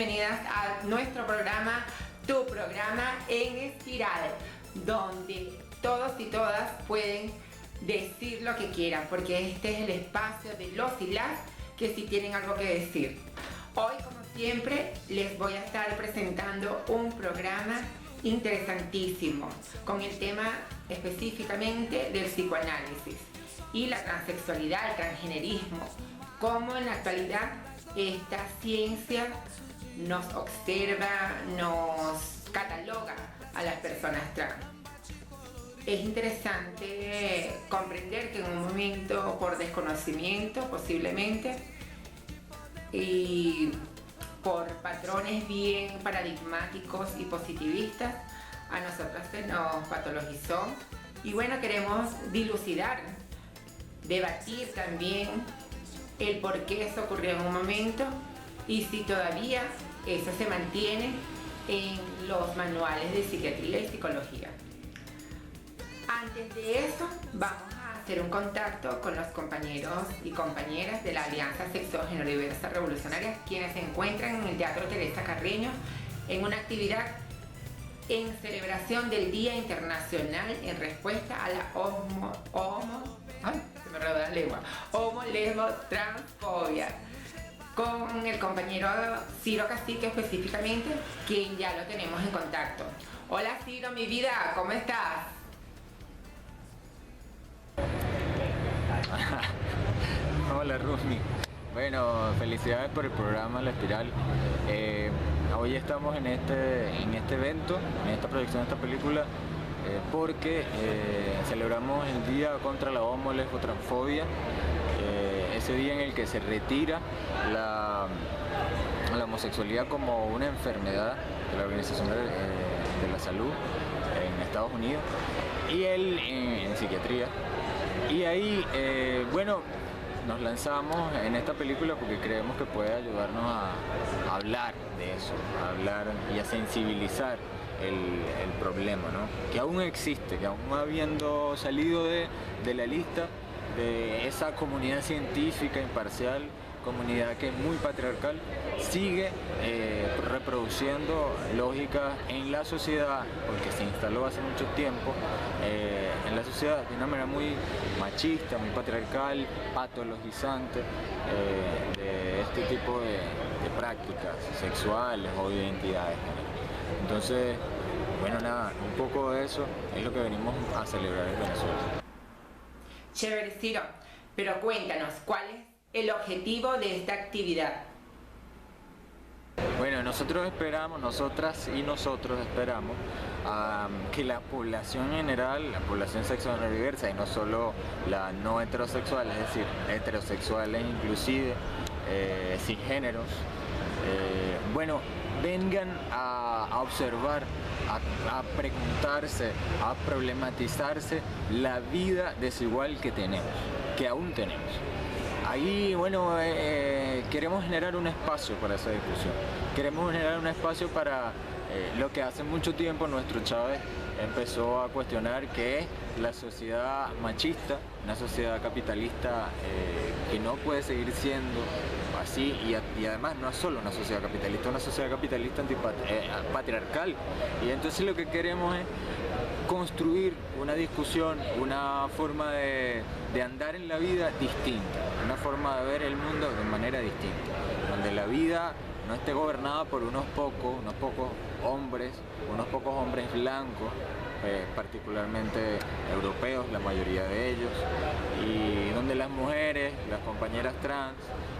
bienvenidas a nuestro programa, tu programa En Espiral, donde todos y todas pueden decir lo que quieran, porque este es el espacio de los y las que sí tienen algo que decir. Hoy, como siempre, les voy a estar presentando un programa interesantísimo con el tema específicamente del psicoanálisis y la transexualidad, el transgenerismo, cómo en la actualidad esta ciencia nos observa, nos cataloga a las personas trans. Es interesante comprender que en un momento por desconocimiento posiblemente y por patrones bien paradigmáticos y positivistas, a nosotros se nos patologizó. Y bueno, queremos dilucidar, debatir también el por qué eso ocurrió en un momento y si todavía eso se mantiene en los manuales de psiquiatría y psicología. Antes de eso, vamos a hacer un contacto con los compañeros y compañeras de la Alianza Sexógeno Diversa Revolucionaria, quienes se encuentran en el Teatro Teresa Carreño en una actividad en celebración del Día Internacional en respuesta a la homo-lesbo-transfobia, con el compañero Ciro Cacique específicamente, quien ya lo tenemos en contacto. Hola Ciro, mi vida, ¿cómo estás? Hola Rumi. Bueno, felicidades por el programa La Espiral. Hoy estamos en este evento, en esta proyección de esta película, porque celebramos el Día contra la homo-lesbo-transfobia, ese día en el que se retira la homosexualidad como una enfermedad de la Organización de la Salud en Estados Unidos y él en psiquiatría. Y ahí, bueno, nos lanzamos en esta película porque creemos que puede ayudarnos a hablar de eso, a hablar y a sensibilizar el problema, ¿no? Que aún existe, que aún habiendo salido de la lista de esa comunidad científica imparcial, comunidad que es muy patriarcal, sigue reproduciendo lógicas en la sociedad, porque se instaló hace mucho tiempo en la sociedad de una manera muy machista, muy patriarcal, patologizante de este tipo de prácticas sexuales o de identidades. Entonces, bueno, nada, un poco de eso es lo que venimos a celebrar en Venezuela. Chévere, Ciro, pero cuéntanos, ¿cuál es el objetivo de esta actividad? Bueno, nosotros esperamos, nosotras y nosotros esperamos que la población general, la población sexual diversa y no solo la no heterosexual, es decir, heterosexuales inclusive, cisgéneros, bueno, vengan a observar, a preguntarse, a problematizarse la vida desigual que tenemos, que aún tenemos. Ahí, bueno, queremos generar un espacio para esa discusión. Queremos generar un espacio para lo que hace mucho tiempo nuestro Chávez empezó a cuestionar, que es la sociedad machista, una sociedad capitalista que no puede seguir siendo así, y además no es solo una sociedad capitalista patriarcal. Y entonces lo que queremos es construir una discusión, una forma de andar en la vida distinta, una forma de ver el mundo de manera distinta, donde la vida no esté gobernada por unos pocos hombres blancos, particularmente europeos, la mayoría de ellos, y donde las mujeres, las compañeras trans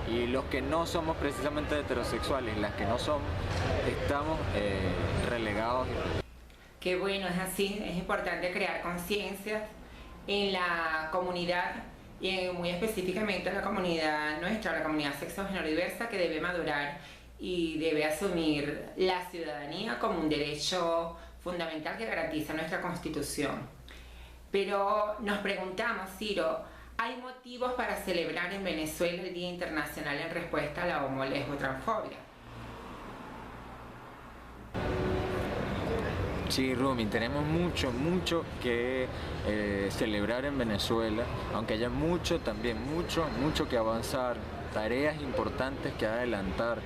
y los que no somos precisamente heterosexuales, las que no somos, estamos relegados. Qué bueno, es así, es importante crear conciencias en la comunidad y muy específicamente en la comunidad nuestra, la comunidad sexógeno diversa, que debe madurar y debe asumir la ciudadanía como un derecho fundamental que garantiza nuestra Constitución. Pero nos preguntamos, Ciro, ¿hay motivos para celebrar en Venezuela el Día Internacional en respuesta a la homo-lesbo-transfobia? Sí, Rumi, tenemos mucho que celebrar en Venezuela, aunque haya mucho que avanzar, tareas importantes que adelantar,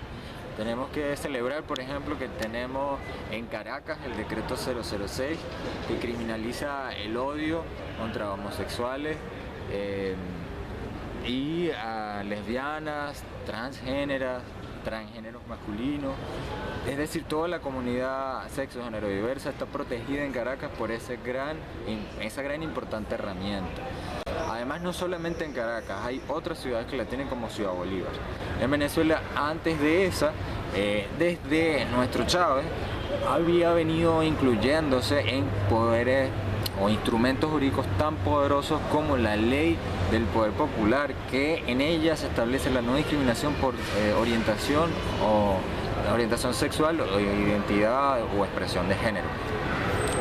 Tenemos que celebrar, por ejemplo, que tenemos en Caracas el decreto 006 que criminaliza el odio contra homosexuales y a lesbianas, transgéneros masculinos. Es decir, toda la comunidad sexo género diversa está protegida en Caracas por esa gran importante herramienta. Además, no solamente en Caracas, hay otras ciudades que la tienen, como Ciudad Bolívar. En Venezuela, antes de esa, desde nuestro Chávez, había venido incluyéndose en poderes o instrumentos jurídicos tan poderosos como la ley del poder popular, que en ella se establece la no discriminación por orientación sexual o identidad o expresión de género.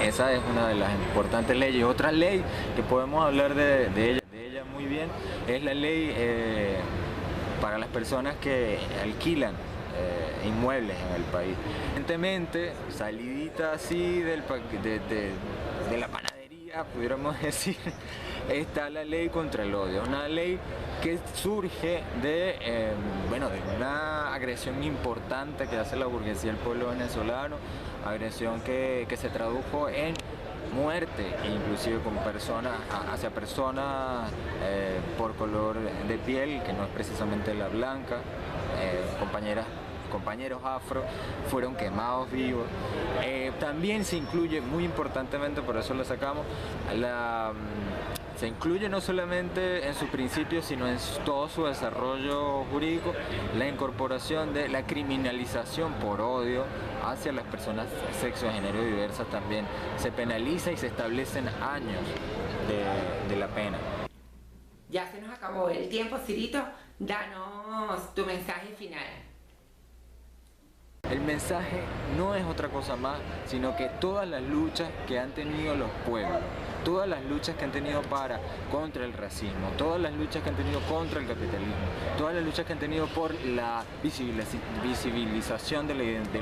Esa es una de las importantes leyes. Otra ley que podemos hablar de ella muy bien es la ley para las personas que alquilan inmuebles en el país. Evidentemente, salidita así de la panadería, pudiéramos decir, está la ley contra el odio, una ley que surge de una agresión importante que hace la burguesía al pueblo venezolano, agresión que se tradujo en muerte, inclusive hacia personas por color de piel, que no es precisamente la blanca, compañeros afro fueron quemados vivos. También se incluye, muy importantemente, por eso lo sacamos, se incluye no solamente en sus principios, sino en todo su desarrollo jurídico, la incorporación de la criminalización por odio hacia las personas sexo, género diversas. También se penaliza y se establecen años de la pena. Ya se nos acabó el tiempo, Cirito. Danos tu mensaje final. El mensaje no es otra cosa más, sino que todas las luchas que han tenido los pueblos, todas las luchas que han tenido contra el racismo, todas las luchas que han tenido contra el capitalismo, todas las luchas que han tenido por la visibilización de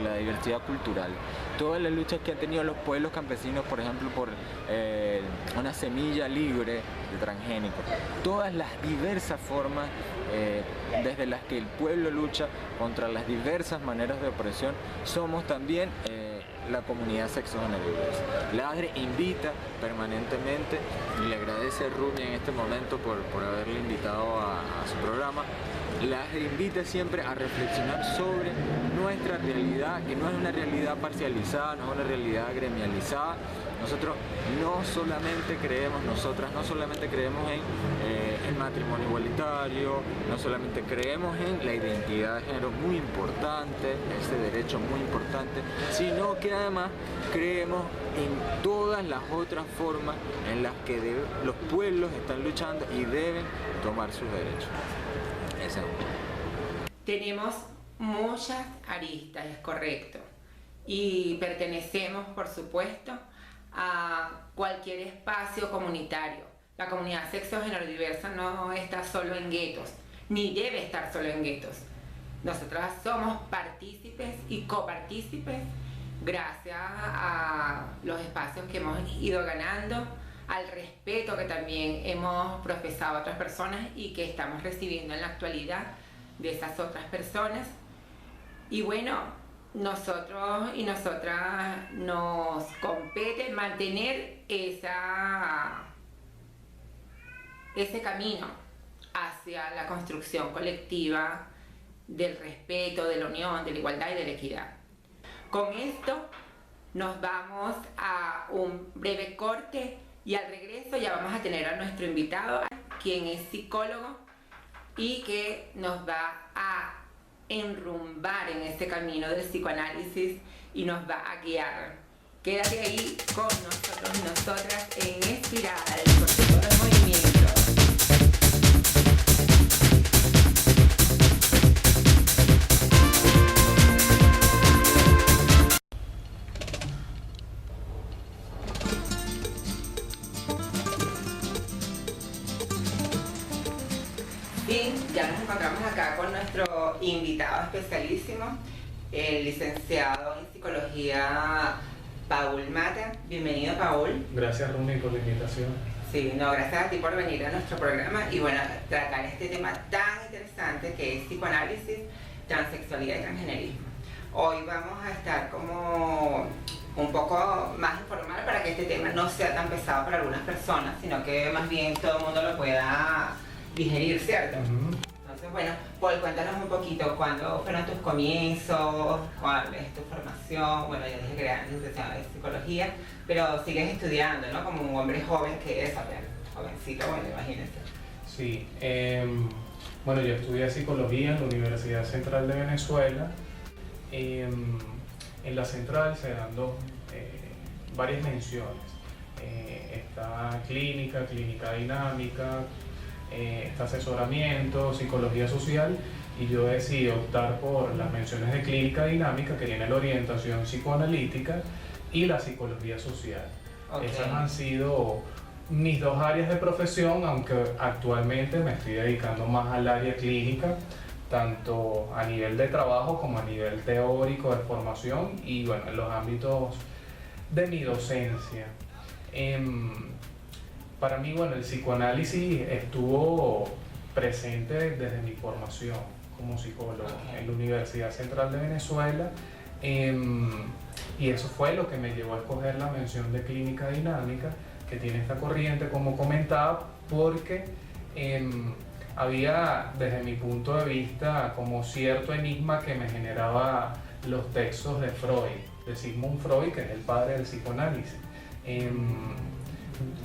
la diversidad cultural, todas las luchas que han tenido los pueblos campesinos, por ejemplo, por una semilla libre de transgénicos, todas las diversas formas desde las que el pueblo lucha contra las diversas maneras de opresión, somos también la comunidad sexo género diversa. LADRE invita permanentemente y le agradece a Rumi en este momento por haberle invitado a su programa. LADRE invita siempre a reflexionar sobre nuestra realidad, que no es una realidad parcializada, no es una realidad gremializada. Nosotros nosotras no solamente creemos en el matrimonio igualitario, no solamente creemos en la identidad de género, muy importante, ese derecho muy importante, sino que además creemos en todas las otras formas en las que los pueblos están luchando y deben tomar sus derechos. Ese es uno. Tenemos muchas aristas, es correcto, y pertenecemos, por supuesto, a cualquier espacio comunitario. La comunidad sexo género diversa no está solo en guetos, ni debe estar solo en guetos. Nosotras somos partícipes y copartícipes gracias a los espacios que hemos ido ganando, al respeto que también hemos profesado a otras personas y que estamos recibiendo en la actualidad de esas otras personas. Y bueno, nosotros y nosotras nos compete mantener ese camino hacia la construcción colectiva del respeto, de la unión, de la igualdad y de la equidad. Con esto nos vamos a un breve corte y al regreso ya vamos a tener a nuestro invitado, quien es psicólogo y que nos va a enrumbar en este camino del psicoanálisis y nos va a guiar. Quédate ahí con nosotros y nosotras en Espiral, porque todo es movimiento. Bien, ya nos encontramos acá con nuestro invitado especialísimo, el licenciado en psicología Paul Mata. Bienvenido, Paul. Gracias, Rumi, por la invitación. Sí, no, gracias a ti por venir a nuestro programa y bueno, tratar este tema tan interesante que es psicoanálisis transexualidad y transgenerismo. Hoy vamos a estar como un poco más informal para que este tema no sea tan pesado para algunas personas, sino que más bien todo el mundo lo pueda digerir, ¿cierto? Entonces, bueno, Paul, cuéntanos un poquito cuándo fueron tus comienzos, cuál es tu formación. Bueno, ya dije que era licenciado de psicología, pero sigues estudiando, ¿no? Como un hombre joven que es, a ver, jovencito, bueno, imagínense. Sí, bueno, yo estudié psicología en la Universidad Central de Venezuela. En la central se dan varias menciones. Está clínica dinámica, está asesoramiento, psicología social, y yo decidí optar por las menciones de clínica dinámica, que tiene la orientación psicoanalítica, y la psicología social. Okay. Esas han sido mis dos áreas de profesión, aunque actualmente me estoy dedicando más al área clínica, tanto a nivel de trabajo como a nivel teórico de formación y bueno, en los ámbitos de mi docencia. Para mí, bueno, el psicoanálisis estuvo presente desde mi formación como psicólogo en la Universidad Central de Venezuela, y eso fue lo que me llevó a escoger la mención de clínica dinámica, que tiene esta corriente, como comentaba, porque había, desde mi punto de vista, como cierto enigma que me generaba los textos de Freud, de Sigmund Freud, que es el padre del psicoanálisis.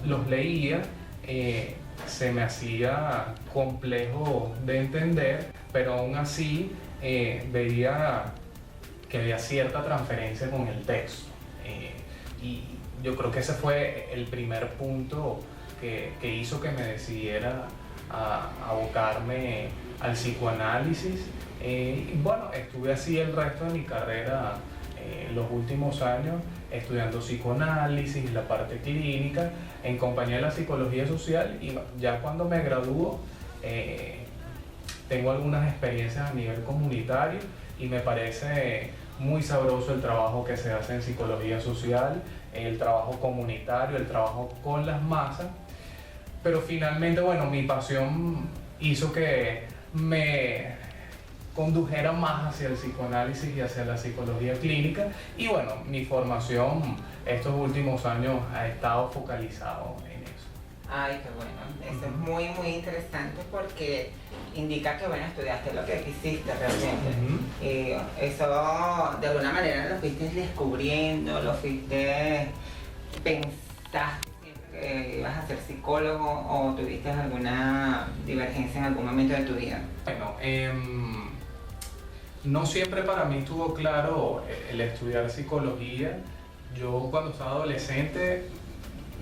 Los leía, se me hacía complejo de entender, pero aún así veía que había cierta transferencia con el texto. Y yo creo que ese fue el primer punto que hizo que me decidiera a abocarme al psicoanálisis. Y bueno, estuve así el resto de mi carrera, los últimos años, estudiando psicoanálisis, la parte clínica, en compañía de la psicología social, y ya cuando me gradúo, tengo algunas experiencias a nivel comunitario y me parece muy sabroso el trabajo que se hace en psicología social, el trabajo comunitario, el trabajo con las masas. Pero finalmente, bueno, mi pasión hizo que me condujera más hacia el psicoanálisis y hacia la psicología clínica, y bueno, mi formación estos últimos años ha estado focalizado en eso. Ay, qué bueno. Eso es muy, muy interesante porque indica que, bueno, estudiaste lo que quisiste realmente. Eso, de alguna manera, lo fuiste descubriendo, lo fuiste pensaste que ibas a ser psicólogo, o tuviste alguna divergencia en algún momento de tu vida. Bueno, no siempre para mí estuvo claro el estudiar psicología. Yo cuando estaba adolescente,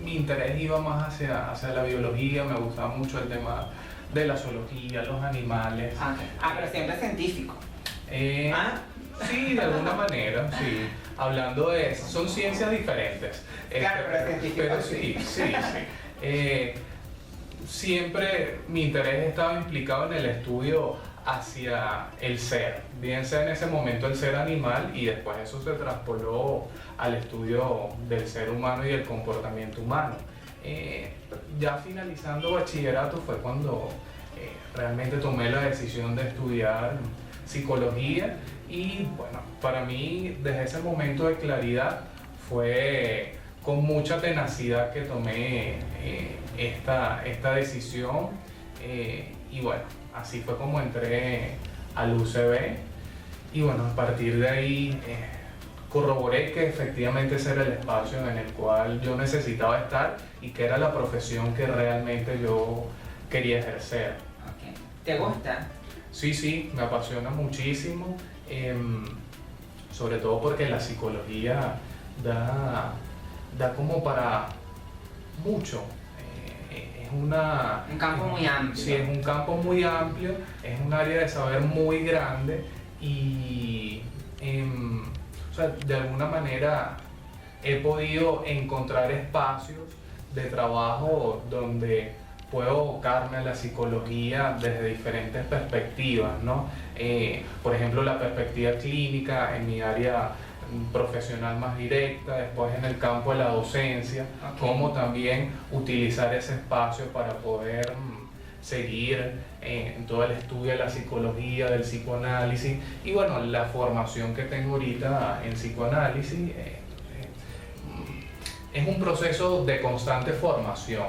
mi interés iba más hacia la biología, me gustaba mucho el tema de la zoología, los animales. Pero siempre científico. Sí, de alguna manera, sí. Hablando de... son ciencias diferentes. Claro, pero científico. Pero sí. Siempre mi interés estaba implicado en el estudio hacia el ser, bien sea en ese momento el ser animal, y después eso se traspoló al estudio del ser humano y del comportamiento humano. Ya finalizando bachillerato fue cuando realmente tomé la decisión de estudiar psicología, y bueno, para mí desde ese momento de claridad fue con mucha tenacidad que tomé esta decisión, y bueno, así fue como entré al UCB, y bueno, a partir de ahí corroboré que efectivamente ese era el espacio en el cual yo necesitaba estar y que era la profesión que realmente yo quería ejercer. Okay. ¿Te gusta? Sí, me apasiona muchísimo, sobre todo porque la psicología da como para mucho. Es un campo muy amplio. Sí, es un campo muy amplio, es un área de saber muy grande, y o sea, de alguna manera he podido encontrar espacios de trabajo donde puedo abocarme a la psicología desde diferentes perspectivas, ¿no? Por ejemplo, la perspectiva clínica en mi área profesional más directa, después en el campo de la docencia, como también utilizar ese espacio para poder seguir en todo el estudio de la psicología, del psicoanálisis y bueno, la formación que tengo ahorita en psicoanálisis es un proceso de constante formación.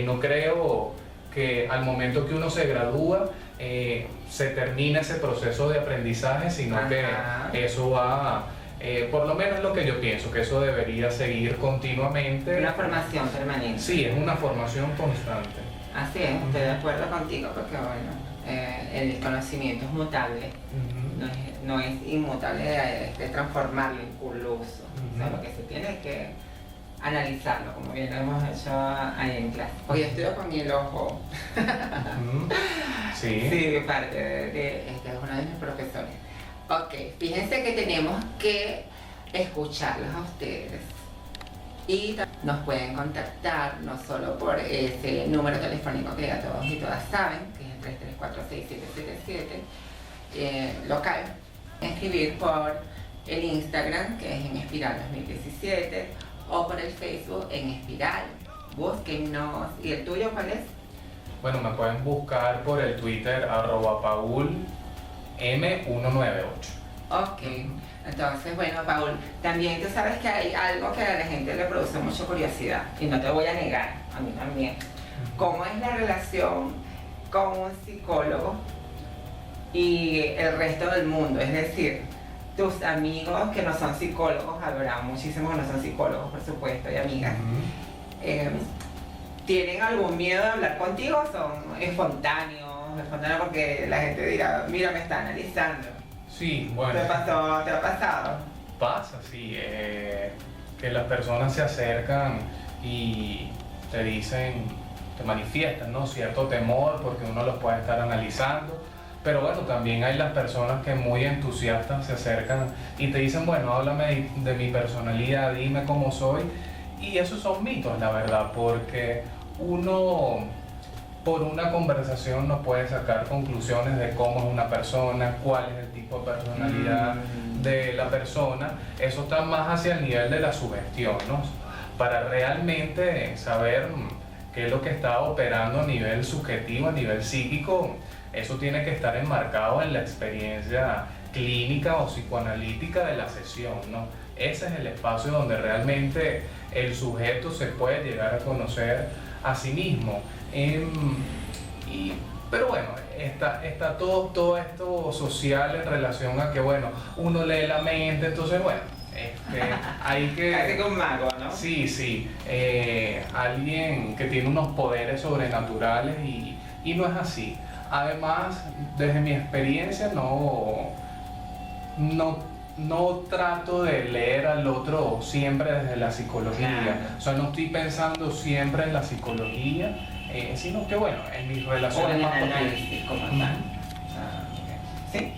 No creo que al momento que uno se gradúa se termina ese proceso de aprendizaje, sino que eso va, por lo menos es lo que yo pienso, que eso debería seguir continuamente. Una formación permanente. Sí, es una formación constante. Así es, estoy de acuerdo contigo porque bueno, el conocimiento es mutable, no es inmutable de transformarlo incluso, o sea, lo que se tiene es que analizarlo, como bien lo hemos hecho ahí en clase. Hoy estudio con el ojo. Sí. Sí, parte de este es uno de mis profesores. Ok, fíjense que tenemos que escucharlos a ustedes. Y nos pueden contactar no solo por ese número telefónico que ya todos y todas saben, que es el 334-6777, local. Escribir por el Instagram, que es en Espiral 2017, o por el Facebook en Espiral. Búsquennos. ¿Y el tuyo cuál es? Bueno, me pueden buscar por el Twitter @paulm198. Ok, entonces bueno, Paul, también tú sabes que hay algo que a la gente le produce mucha curiosidad, y no te voy a negar, a mí también. ¿Cómo es la relación con un psicólogo y el resto del mundo? Es decir, tus amigos que no son psicólogos, habrá muchísimos que no son psicólogos, por supuesto, y amigas, ¿tienen algún miedo de hablar contigo? ¿Son espontáneos porque la gente dirá, mira, me está analizando? Sí, bueno. ¿Te ha pasado? Pasa, sí, que las personas se acercan y te dicen, te manifiestan, ¿no?, cierto temor porque uno los puede estar analizando. Pero bueno, también hay las personas que muy entusiastas se acercan y te dicen, bueno, háblame de mi personalidad, dime cómo soy. Y esos son mitos, la verdad, porque uno por una conversación no puede sacar conclusiones de cómo es una persona, cuál es el tipo de personalidad de la persona. Eso está más hacia el nivel de la sugestión, ¿no? Para realmente saber qué es lo que está operando a nivel subjetivo, a nivel psíquico, eso tiene que estar enmarcado en la experiencia clínica o psicoanalítica de la sesión, ¿no? Ese es el espacio donde realmente el sujeto se puede llegar a conocer a sí mismo. Pero bueno, está todo esto social en relación a que, bueno, uno lee la mente, entonces, bueno, hay que... Casi que un mago, ¿no? Sí, alguien que tiene unos poderes sobrenaturales y no es así. Además, desde mi experiencia, no trato de leer al otro siempre desde la psicología. Claro. O sea, no estoy pensando siempre en la psicología, sino que, bueno, en mis relaciones más análisis como tal. ¿Sí?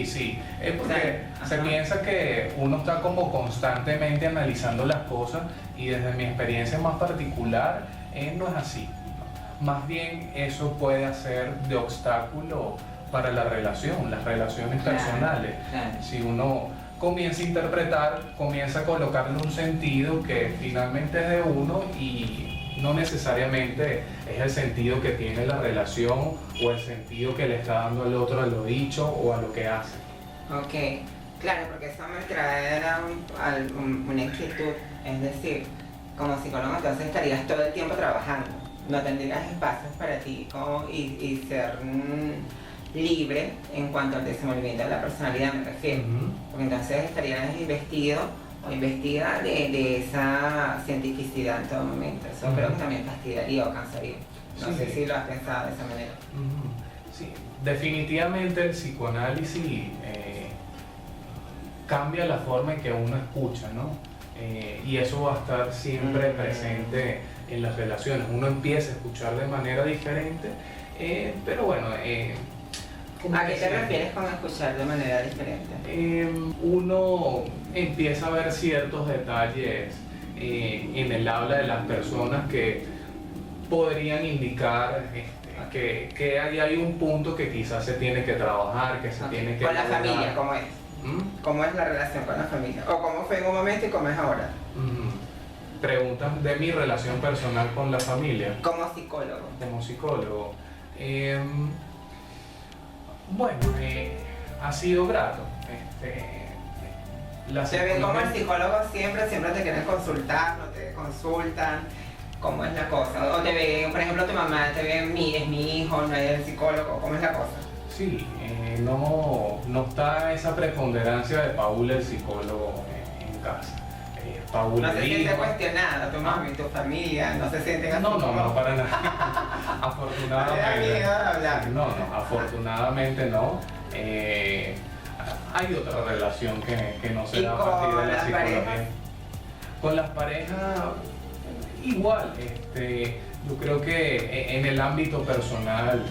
Sí, es porque se piensa que uno está como constantemente analizando las cosas y desde mi experiencia más particular no es así. Más bien eso puede hacer de obstáculo para la relación, las relaciones personales. Claro. Si uno comienza a interpretar, comienza a colocarle un sentido que finalmente es de uno y no necesariamente es el sentido que tiene la relación o el sentido que le está dando al otro a lo dicho o a lo que hace. Ok, claro, porque eso me trae una inquietud, es decir, como psicólogo entonces estarías todo el tiempo trabajando, no tendrías espacios para ti y ser libre en cuanto al desenvolvimiento de la personalidad, me refiero, porque entonces estarías investido o investiga de esa cientificidad en todo momento. Eso creo que también fastidiaría o cansaría. No sé si lo has pensado de esa manera. Sí, definitivamente el psicoanálisis cambia la forma en que uno escucha, ¿no? Y eso va a estar siempre presente en las relaciones. Uno empieza a escuchar de manera diferente, pero bueno... ¿A qué te refieres con escuchar de manera diferente? Uno empieza a ver ciertos detalles en el habla de las personas que podrían indicar que hay un punto que quizás se tiene que trabajar, que se tiene que... ¿Con la abordar. familia cómo es? ¿Cómo es la relación con la familia? ¿O cómo fue en un momento y cómo es ahora? Preguntas de mi relación personal con la familia. Como psicólogo. Como psicólogo. Bueno, ha sido grato. Te ven como el psicólogo siempre te quieren consultar, no te consultan. ¿Cómo es la cosa? O te ven, por ejemplo, tu mamá te ve, es mi hijo, no es el psicólogo, ¿cómo es la cosa? Sí, no está esa preponderancia de Paula el psicólogo en casa. Paula no se siente cuestionada, tu mamá y tu familia, no se sienten así. No, para nada. Afortunadamente. Afortunadamente no. Hay otra relación que no se da a partir de la psicología. Con las parejas, igual. Yo creo que en el ámbito personal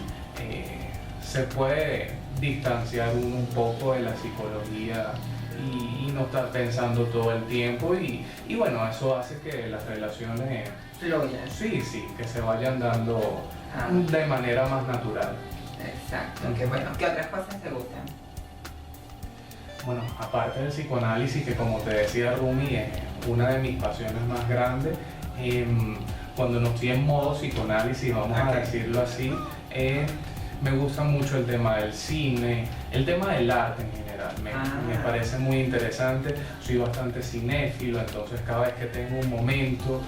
se puede distanciar un poco de la psicología y no estar pensando todo el tiempo y bueno, eso hace que las relaciones fluyan. Sí, que se vayan dando de manera más natural. Exacto, qué bueno. ¿Qué otras cosas te gustan? Bueno, aparte del psicoanálisis, que como te decía Rumi, es una de mis pasiones más grandes, cuando no estoy en modo psicoanálisis, vamos a decirlo así, me gusta mucho el tema del cine, el tema del arte en general, me parece muy interesante, soy bastante cinéfilo, entonces cada vez que tengo un momento,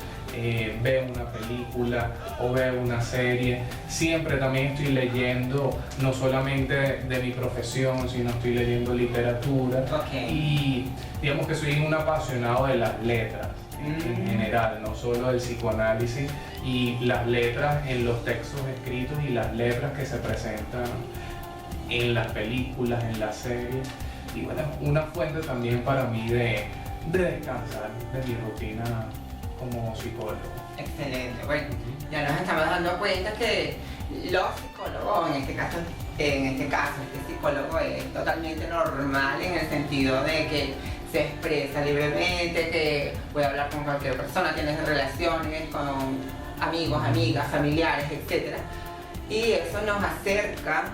veo una película o veo una serie, siempre también estoy leyendo, no solamente de mi profesión, sino estoy leyendo literatura y digamos que soy un apasionado de las letras. En general, no solo el psicoanálisis y las letras en los textos escritos y las letras que se presentan en las películas, en las series. Y bueno, una fuente también para mí de descansar de mi rutina como psicólogo. Excelente, bueno, ya nos estamos dando cuenta que los psicólogos, en este caso este psicólogo es totalmente normal en el sentido de que se expresa libremente, que puede hablar con cualquier persona, tiene relaciones con amigos, amigas, familiares, etc. Y eso nos acerca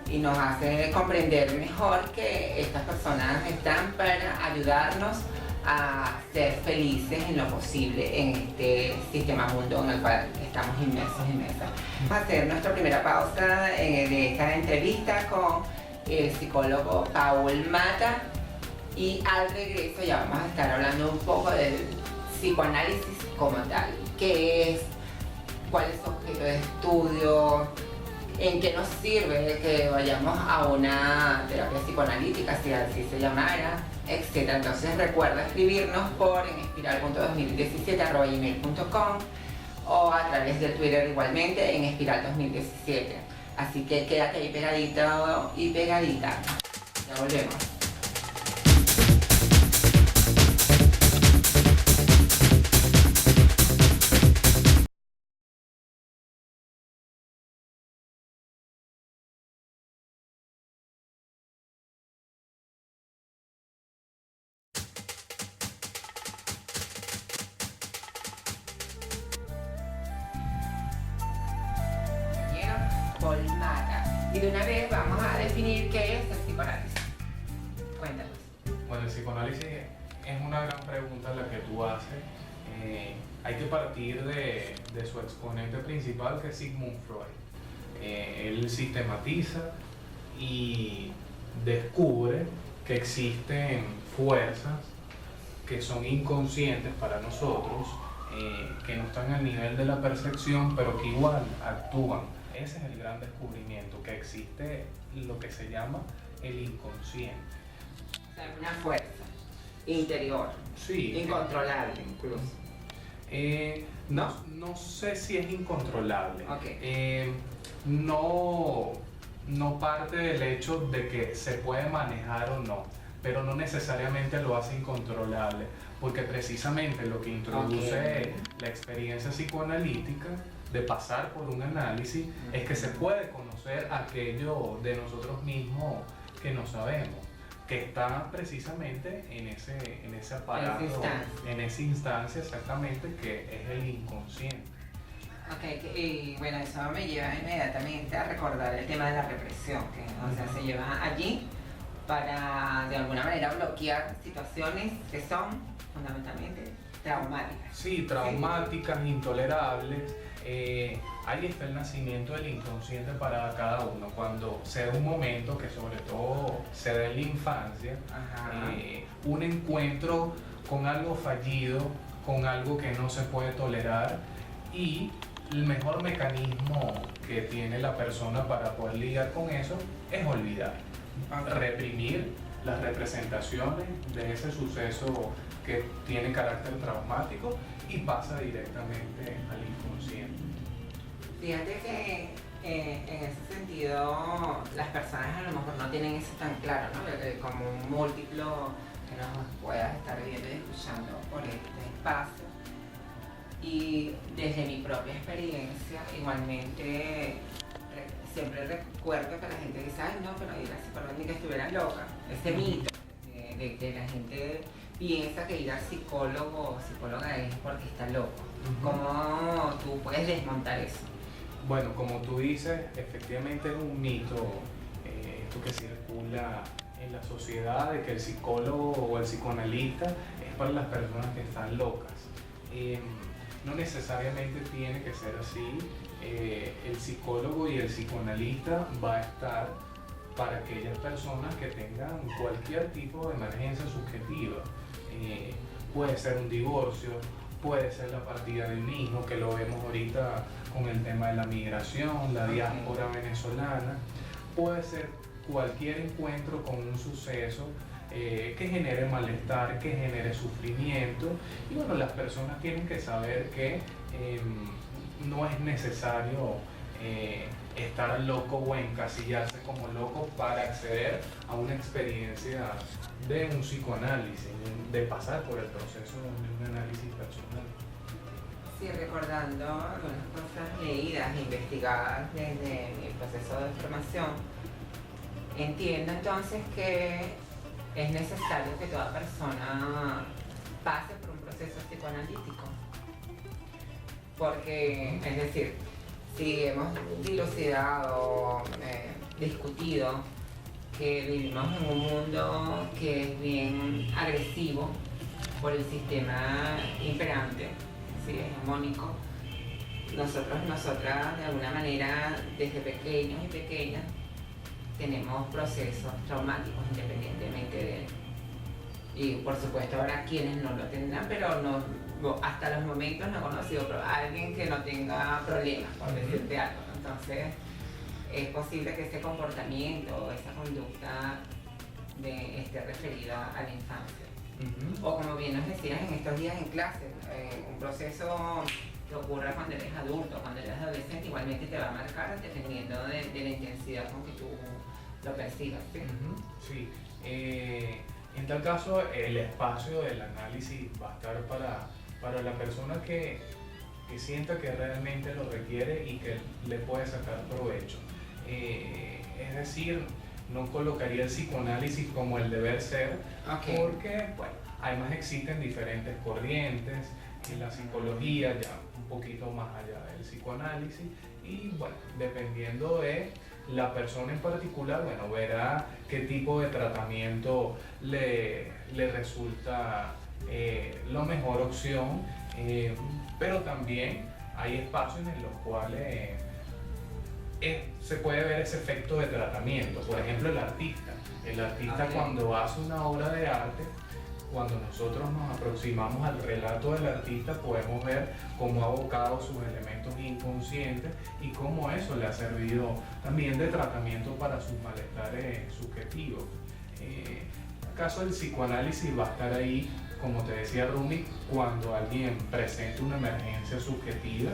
y nos hace comprender mejor que estas personas están para ayudarnos a ser felices en lo posible en este sistema mundo en el cual estamos inmersos. Vamos a hacer nuestra primera pausa de esta entrevista con el psicólogo Paul Mata. Y al regreso ya vamos a estar hablando un poco del psicoanálisis como tal, qué es, cuál es su objeto de estudio, en qué nos sirve que vayamos a una terapia psicoanalítica, si así se llamara, etc. Entonces recuerda escribirnos por espiral.2017@gmail.com o a través del Twitter igualmente en espiral2017. Así que quédate ahí pegadito y pegadita. Ya volvemos. Y de una vez vamos a definir qué es el psicoanálisis. Cuéntanos. Bueno, el psicoanálisis es una gran pregunta la que tú haces. Hay que partir de su exponente principal, que es Sigmund Freud. Él sistematiza y descubre que existen fuerzas que son inconscientes para nosotros, que no están al nivel de la percepción, pero que igual actúan. Ese es el gran descubrimiento, que existe lo que se llama el inconsciente. O sea, una fuerza interior, incontrolable incluso. No sé si es incontrolable. Okay. No parte del hecho de que se puede manejar o no, pero no necesariamente lo hace incontrolable, porque precisamente lo que introduce la experiencia psicoanalítica de pasar por un análisis es que se puede conocer aquello de nosotros mismos que no sabemos, que está precisamente en ese aparato, en esa instancia exactamente, que es el inconsciente. Y bueno, eso me lleva inmediatamente a recordar el tema de la represión, que se lleva allí para de alguna manera bloquear situaciones que son fundamentalmente traumáticas. Sí, traumáticas, intolerables. ahí está el nacimiento del inconsciente para cada uno. Cuando se da un momento, que sobre todo se da en la infancia, un encuentro con algo fallido, con algo que no se puede tolerar, y el mejor mecanismo que tiene la persona para poder lidiar con eso es olvidar, reprimir las representaciones de ese suceso que tiene carácter traumático y pasa directamente al inconsciente. Fíjate que en ese sentido las personas a lo mejor no tienen eso tan claro, ¿no? Como un múltiplo que nos puedas estar viendo y escuchando por este espacio. Y desde mi propia experiencia, igualmente, siempre recuerdo que la gente dice, ay no, pero ir al psicólogo ni que estuviera loca. Ese mito de que la gente piensa que ir al psicólogo o psicóloga es porque está loco. ¿Cómo tú puedes desmontar eso? Bueno, como tú dices, efectivamente es un mito esto que circula en la sociedad de que el psicólogo o el psicoanalista es para las personas que están locas. No necesariamente tiene que ser así. El psicólogo y el psicoanalista va a estar para aquellas personas que tengan cualquier tipo de emergencia subjetiva. Puede ser un divorcio, puede ser la partida de un hijo, que lo vemos ahorita con el tema de la migración, la diáspora venezolana. Puede ser cualquier encuentro con un suceso que genere malestar, que genere sufrimiento. Y bueno, las personas tienen que saber que no es necesario estar loco o encasillarse como loco para acceder a una experiencia de un psicoanálisis, de pasar por el proceso de un análisis personal. Sí, recordando algunas cosas leídas e investigadas desde mi proceso de formación, entiendo entonces que es necesario que toda persona pase por un proceso psicoanalítico. Porque, es decir, si hemos dilucidado, discutido que vivimos en un mundo que es bien agresivo por el sistema imperante, ¿sí? Hegemónico, nosotras de alguna manera, desde pequeños y pequeñas, tenemos procesos traumáticos independientemente de él. Y por supuesto habrá quienes no lo tendrán, pero no, hasta los momentos no he conocido a alguien que no tenga problemas, por decirte algo. Entonces es posible que ese comportamiento, esa conducta esté referida a la infancia. O como bien nos decías en estos días en clase, un proceso que ocurra cuando eres adulto, cuando eres adolescente, igualmente te va a marcar dependiendo de la intensidad con que tú lo percibas. ¿Sí? Sí. En tal caso, el espacio del análisis va a estar para la persona que sienta que realmente lo requiere y que le puede sacar provecho. Es decir, no colocaría el psicoanálisis como el deber ser, porque bueno, además existen diferentes corrientes en la psicología, ya un poquito más allá del psicoanálisis, y bueno, dependiendo de la persona en particular, bueno, verá qué tipo de tratamiento le resulta la mejor opción, pero también hay espacios en los cuales se puede ver ese efecto de tratamiento. Por ejemplo, el artista cuando hace una obra de arte, cuando nosotros nos aproximamos al relato del artista, podemos ver cómo ha abocado sus elementos inconscientes y cómo eso le ha servido también de tratamiento para sus malestares subjetivos. El caso del psicoanálisis va a estar ahí, como te decía Rumi, cuando alguien presente una emergencia subjetiva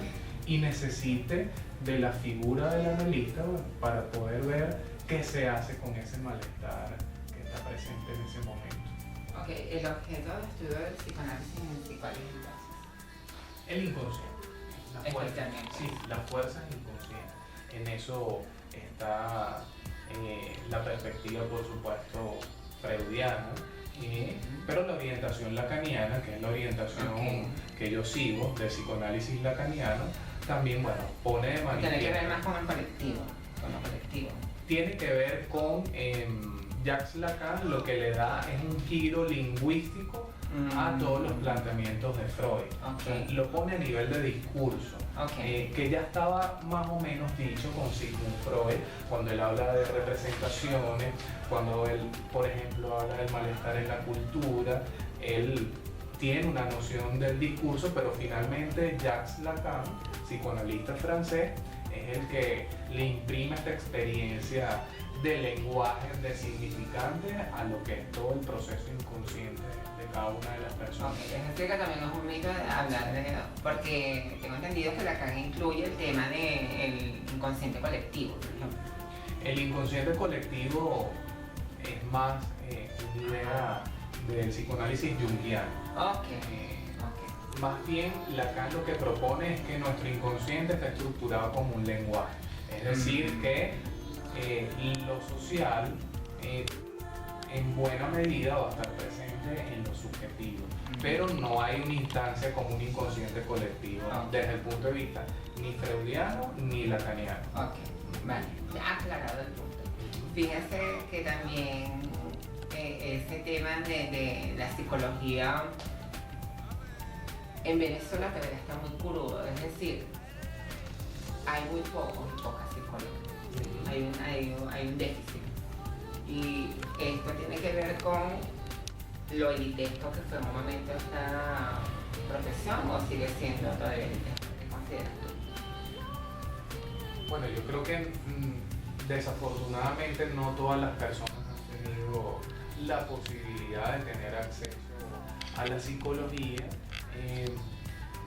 y necesite de la figura del analista, bueno, para poder ver qué se hace con ese malestar que está presente en ese momento. Ok, el objeto de estudio del psicoanálisis en psicoanálisis. El inconsciente. Sí, la fuerza es inconsciente. En eso está la perspectiva, por supuesto, freudiana, pero la orientación lacaniana, que es la orientación que yo sigo del psicoanálisis lacaniano, también, bueno, pone de manifiesto. Tiene que ver más con el colectivo, con lo colectivo. Tiene que ver con Jacques Lacan, lo que le da es un giro lingüístico a todos los planteamientos de Freud. Okay. Lo pone a nivel de discurso, que ya estaba más o menos dicho con Sigmund Freud, cuando él habla de representaciones, cuando él, por ejemplo, habla del malestar en la cultura. Él tiene una noción del discurso, pero finalmente Jacques Lacan, psicoanalista francés, es el que le imprime esta experiencia de lenguaje, de significante a lo que es todo el proceso inconsciente de cada una de las personas. Es decir, que también es un mito hablar de, porque tengo entendido que Lacan incluye el tema del inconsciente colectivo, por ejemplo. El inconsciente colectivo es más una idea del psicoanálisis junguiano. Más bien, Lacan lo que propone es que nuestro inconsciente está estructurado como un lenguaje. Es decir, que lo social en buena medida va a estar presente en lo subjetivo, pero no hay una instancia como un inconsciente colectivo desde el punto de vista ni freudiano ni lacaniano. Vale, ya aclarado el punto. Fíjense que también ese tema de la psicología en Venezuela todavía está muy crudo, es decir, hay muy pocos y pocas psicólogos, hay un déficit. Y esto tiene que ver con lo elitesco que fue en un momento esta profesión, o sigue siendo todavía elitesco. ¿Qué consideras tú? Bueno, yo creo que desafortunadamente no todas las personas han tenido la posibilidad de tener acceso a la psicología.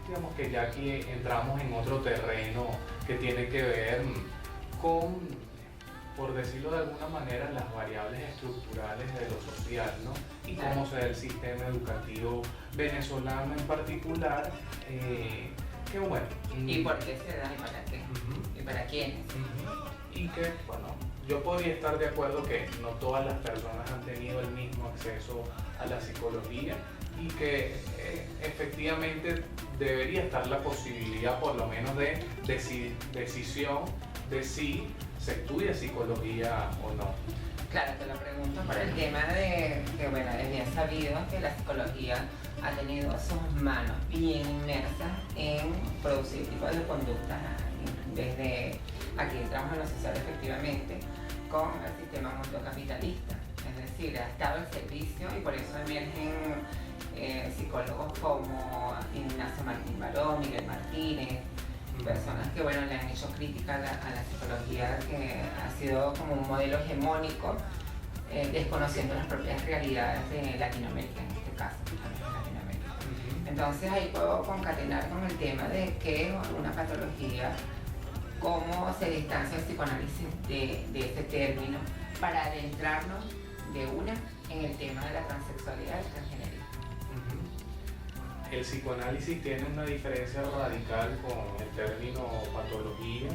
Digamos que ya aquí entramos en otro terreno que tiene que ver con, por decirlo de alguna manera, las variables estructurales de lo social, ¿no? Y cómo se da el sistema educativo venezolano en particular, que bueno. ¿Y por qué se da y para qué? ¿Y para quiénes? Y que, bueno, yo podría estar de acuerdo que no todas las personas han tenido el mismo acceso a la psicología y que efectivamente debería estar la posibilidad por lo menos de decisión de si se estudia psicología o no. Claro, te lo pregunto por el tema de que, bueno, es bien sabido que la psicología ha tenido sus manos bien inmersas en producir tipos de conductas. Desde aquí entramos en lo social efectivamente con el sistema mundocapitalista, es decir, ha estado al servicio y por eso emergen psicólogos como Ignacio Martín Baró, Miguel Martínez, personas que bueno, le han hecho crítica a la psicología, que ha sido como un modelo hegemónico, desconociendo las propias realidades de Latinoamérica, en este caso, Latinoamérica. Entonces ahí puedo concatenar con el tema de qué es una patología, cómo se distancia el psicoanálisis de este término para adentrarnos de una en el tema de la transexualidad y el transgenerismo. El psicoanálisis tiene una diferencia radical con el término patología,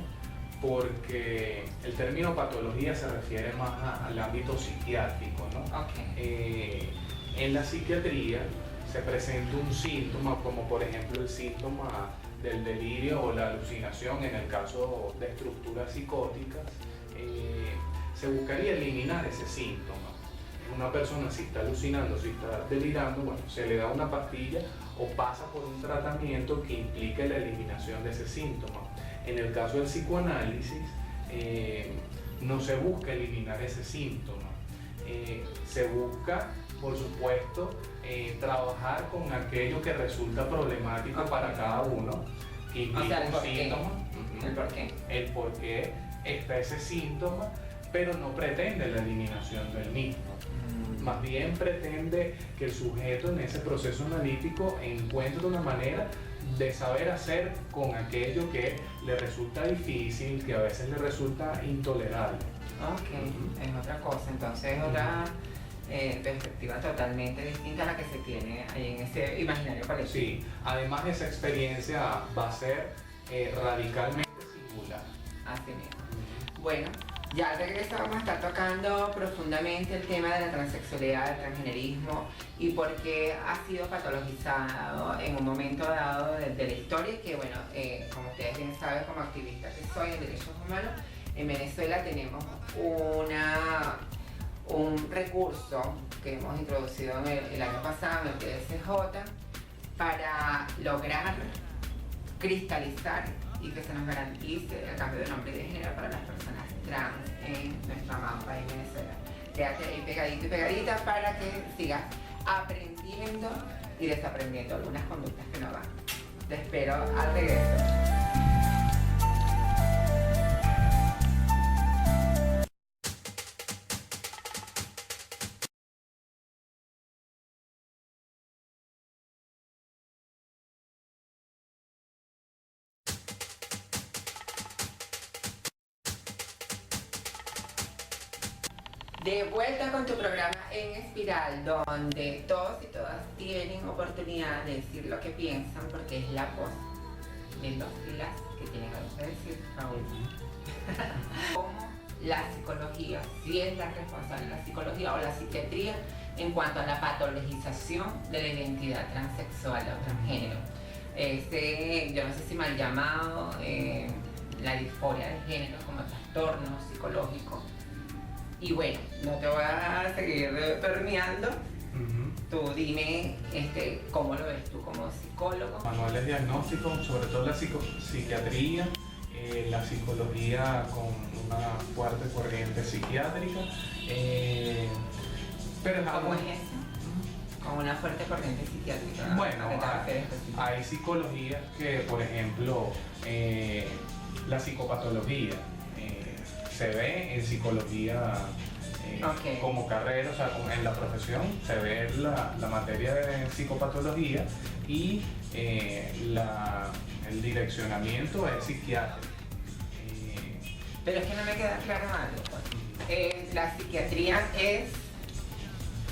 porque el término patología se refiere más al ámbito psiquiátrico, ¿no? En la psiquiatría se presenta un síntoma, como por ejemplo el síntoma del delirio o la alucinación en el caso de estructuras psicóticas. Se buscaría eliminar ese síntoma. Una persona, si está alucinando, si está delirando, bueno, se le da una pastilla o pasa por un tratamiento que implique la eliminación de ese síntoma. En el caso del psicoanálisis, no se busca eliminar ese síntoma. Se busca, por supuesto, trabajar con aquello que resulta problemático para cada uno, que implica un síntoma. ¿El por qué? El por qué está ese síntoma, pero no pretende la eliminación del mismo. Más bien pretende que el sujeto en ese proceso analítico encuentre una manera de saber hacer con aquello que le resulta difícil, que a veces le resulta intolerable. Es otra cosa, entonces es otra perspectiva totalmente distinta a la que se tiene ahí en ese imaginario colectivo. Sí, además esa experiencia va a ser radicalmente singular. Así mismo. Bueno, ya al regreso vamos a estar tocando profundamente el tema de la transexualidad, el transgenerismo y por qué ha sido patologizado en un momento dado de la historia, que bueno, como ustedes bien saben, como activista que soy en derechos humanos, en Venezuela tenemos un recurso que hemos introducido el año pasado en el TSJ para lograr cristalizar y que se nos garantice el cambio de nombre y de género para las personas trans en nuestro amado país Venezuela. Quédate ahí pegadito y pegadita para que sigas aprendiendo y desaprendiendo algunas conductas que no van. Te espero al regreso. De vuelta con tu programa En Espiral, donde todos y todas tienen oportunidad de decir lo que piensan, porque es la voz de los y las que tienen algo que decir, Raúl. Como la psicología, si es la responsable de la psicología o la psiquiatría en cuanto a la patologización de la identidad transexual o transgénero. Yo no sé si mal llamado, la disforia de género como trastorno psicológico. Y bueno, no te voy a seguir permeando. Tú dime cómo lo ves tú como psicólogo. Manuales diagnósticos, sobre todo la psiquiatría, la psicología con una fuerte corriente psiquiátrica. Pero ¿Cómo es eso? Con una fuerte corriente psiquiátrica. Bueno, hay psicologías que, por ejemplo, la psicopatología. Se ve en psicología como carrera, o sea, en la profesión, se ve la materia de psicopatología y el direccionamiento es psiquiátrico. Pero es que no me queda claro algo. ¿La psiquiatría es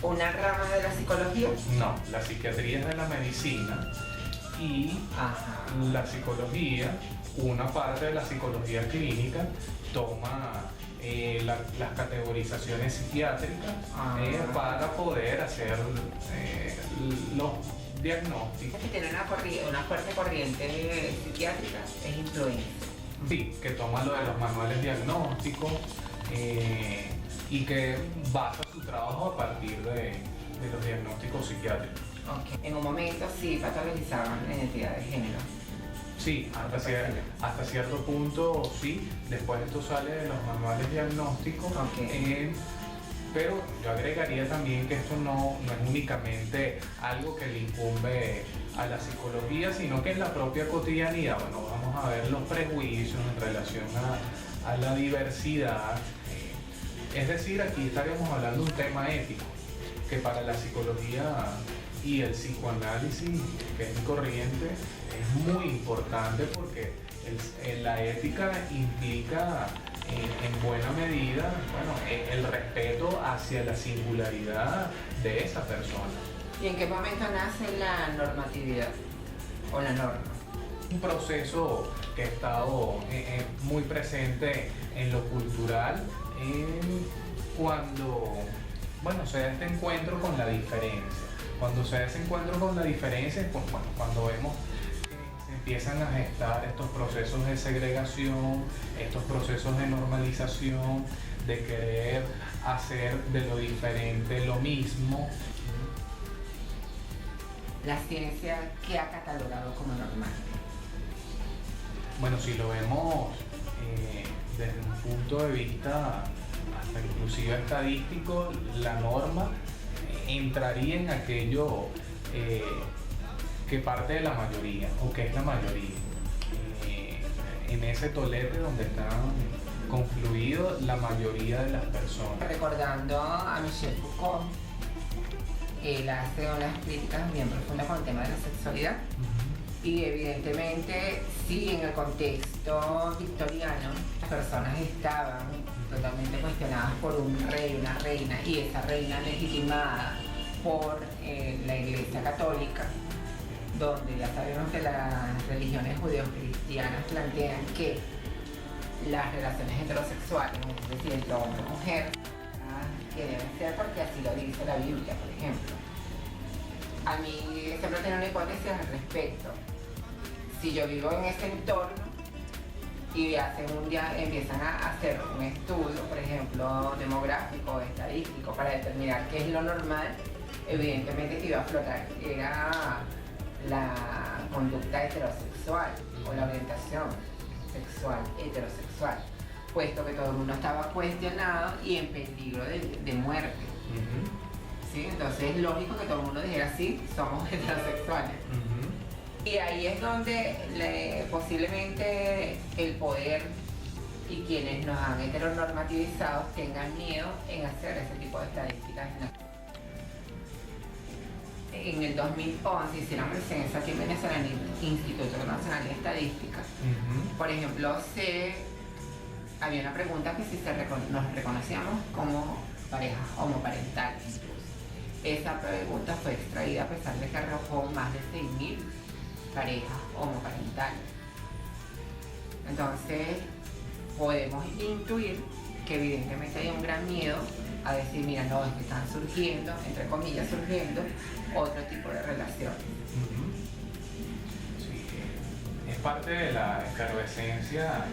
una rama de la psicología? No, la psiquiatría es de la medicina y la psicología, una parte de la psicología clínica, toma las categorizaciones psiquiátricas para poder hacer los diagnósticos. Que tiene una fuerte corriente psiquiátrica es influencia. Sí, que toma lo de los manuales diagnósticos y que basa su trabajo a partir de los diagnósticos psiquiátricos. En un momento sí patologizaban la identidad de género. Sí, hasta cierto punto sí, después esto sale de los manuales diagnósticos, pero yo agregaría también que esto no es únicamente algo que le incumbe a la psicología, sino que en la propia cotidianidad, bueno, vamos a ver los prejuicios en relación a la diversidad, es decir, aquí estaríamos hablando de un tema ético, que para la psicología y el psicoanálisis, que es mi corriente, es muy importante porque la ética implica en buena medida el respeto hacia la singularidad de esa persona. ¿Y en qué momento nace la normatividad o la norma? Un proceso que ha estado muy presente en lo cultural cuando se da este encuentro con la diferencia. Cuando se da ese encuentro con la diferencia es cuando vemos que se empiezan a gestar estos procesos de segregación, estos procesos de normalización, de querer hacer de lo diferente lo mismo. La ciencia, ¿qué ha catalogado como normal? Bueno, si lo vemos desde un punto de vista hasta inclusive estadístico, la norma entraría en aquello que parte de la mayoría o que es la mayoría, en ese tolete donde están confluidos la mayoría de las personas. Recordando a Michel Foucault, él hace unas críticas bien profundas con el tema de la sexualidad. Y evidentemente, sí, en el contexto victoriano, las personas estaban totalmente cuestionadas por un rey, una reina, y esa reina legitimada por la Iglesia Católica, donde ya sabemos que las religiones judeocristianas plantean que las relaciones heterosexuales, es decir, entre hombre y mujer, que deben ser porque así lo dice la Biblia, por ejemplo. A mí siempre tengo una hipótesis al respecto. Si yo vivo en este entorno y empiezan a hacer un estudio, por ejemplo, demográfico, estadístico, para determinar qué es lo normal, evidentemente que iba a flotar era la conducta heterosexual o la orientación sexual heterosexual, puesto que todo el mundo estaba cuestionado y en peligro de muerte. ¿Sí? Entonces es lógico que todo el mundo dijera sí, somos heterosexuales. Y ahí es donde posiblemente el poder y quienes nos han heteronormativizado tengan miedo en hacer ese tipo de estadísticas. En el 2011 hicieron presencia aquí en Venezuela en el Instituto Nacional de Estadística. Por ejemplo, había una pregunta que si nos reconocíamos como parejas homoparentales incluso. Esa pregunta fue extraída a pesar de que arrojó más de 6.000 parejas homoparentales. Entonces podemos intuir que evidentemente hay un gran miedo a decir, mira, no, es que están surgiendo, entre comillas, otro tipo de relaciones. Sí, es parte de la efervescencia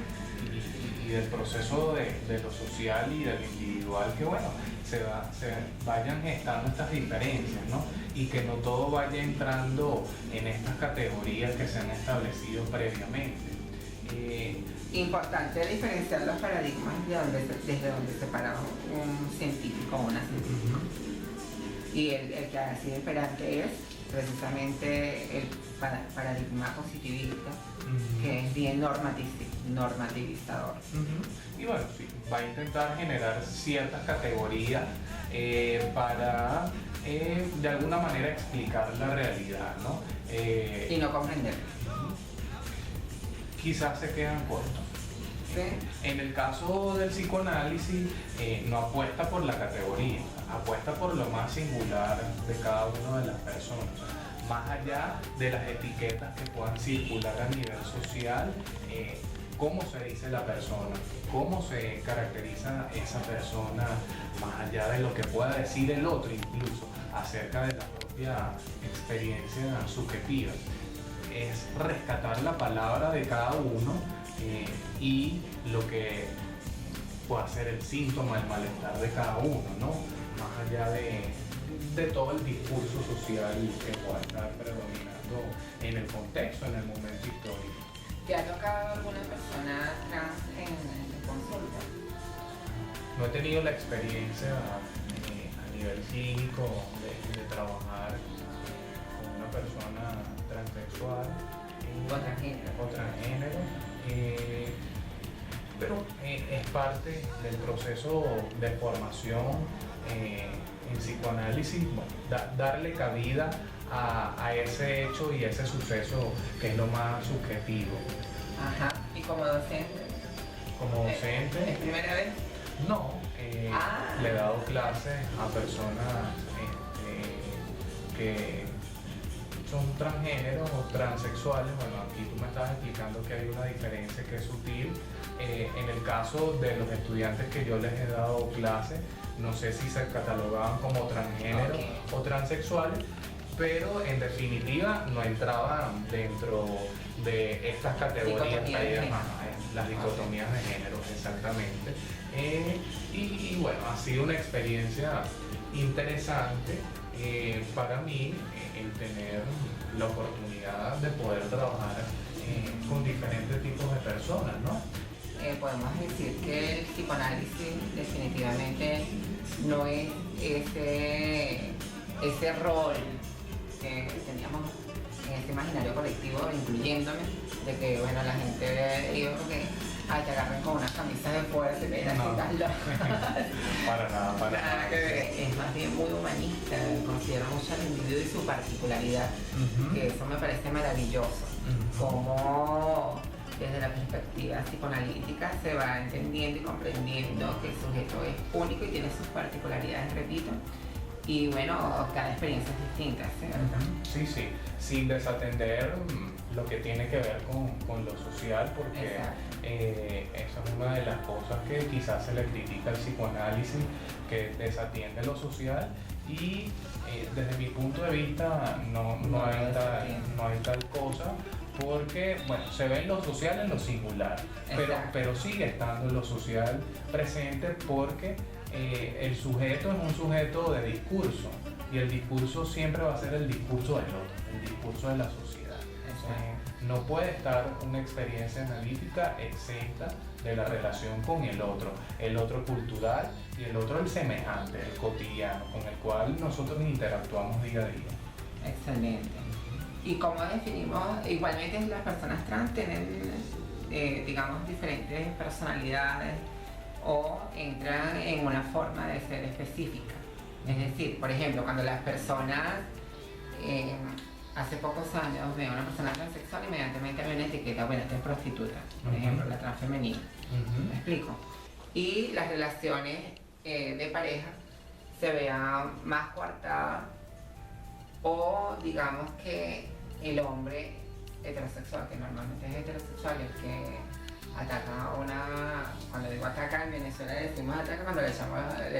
y del proceso de lo social y de lo individual que, bueno, se vayan gestando estas diferencias, ¿no? Y que no todo vaya entrando en estas categorías que se han establecido previamente. Importante diferenciar los paradigmas desde donde se para un científico o una científica. Y el que ha sido esperante es precisamente el paradigma positivista, que es bien normativizador. Y bueno, sí, va a intentar generar ciertas categorías para de alguna manera explicar la realidad, ¿no? Y no comprender. Quizás se quedan cortos. ¿Sí? En el caso del psicoanálisis, no apuesta por la categoría, apuesta por lo más singular de cada una de las personas. Más allá de las etiquetas que puedan circular a nivel social, cómo se dice la persona, cómo se caracteriza esa persona, más allá de lo que pueda decir el otro incluso, acerca de la propia experiencia subjetiva. Es rescatar la palabra de cada uno y lo que pueda ser el síntoma, el malestar de cada uno, ¿no? Más allá de todo el discurso social que pueda estar predominando en el contexto, en el momento histórico. ¿Te ha tocado alguna persona trans en consulta? No he tenido la experiencia a nivel clínico de trabajar con una persona transexual o transgénero, pero es parte del proceso de formación en psicoanálisis, darle cabida a ese hecho y ese suceso que es lo más subjetivo. Ajá. ¿Y como docente? Como docente. ¿Es primera vez? No, le he dado clases a personas que son transgéneros o transexuales. Bueno, aquí tú me estabas explicando que hay una diferencia que es sutil. En el caso de los estudiantes que yo les he dado clases, no sé si se catalogaban como transgéneros o transexuales, pero en definitiva no entraban dentro de estas categorías, las dicotomías de género, exactamente. Y bueno, ha sido una experiencia interesante para mí el tener la oportunidad de poder trabajar con diferentes tipos de personas, ¿no? Podemos decir que el psicoanálisis definitivamente no es ese rol que teníamos en ese imaginario colectivo, incluyéndome, de que bueno, la gente digo que te agarran con unas camisas de fuerza y te das Para nada. Es más bien muy humanista, considera mucho al individuo y su particularidad, que eso me parece maravilloso. Como desde la perspectiva psicoanalítica se va entendiendo y comprendiendo que el sujeto es único y tiene sus particularidades, repito, y bueno, cada experiencia es distinta, ¿cierto? Sí, sin desatender lo que tiene que ver con lo social, porque esa es una de las cosas que quizás se le critica al psicoanálisis, que desatiende lo social y desde mi punto de vista no hay tal cosa, porque, bueno, se ve en lo social en lo singular, pero sigue estando en lo social presente porque el sujeto es un sujeto de discurso y el discurso siempre va a ser el discurso del otro, el discurso de la sociedad. No puede estar una experiencia analítica exenta de la relación con el otro cultural y el otro el semejante, el cotidiano, con el cual nosotros interactuamos día a día. Excelente. ¿Y cómo definimos? Igualmente las personas trans tienen, digamos, diferentes personalidades o entran en una forma de ser específica. Es decir, por ejemplo, cuando las personas, hace pocos años, ven a una persona transexual, inmediatamente hay una etiqueta, bueno, esta es prostituta, por ejemplo, la transfemenina. ¿Me explico? Y las relaciones de pareja se vean más coartadas, o digamos que el hombre heterosexual, que normalmente es heterosexual, el que ataca a una, cuando digo ataca, en Venezuela decimos ataca cuando le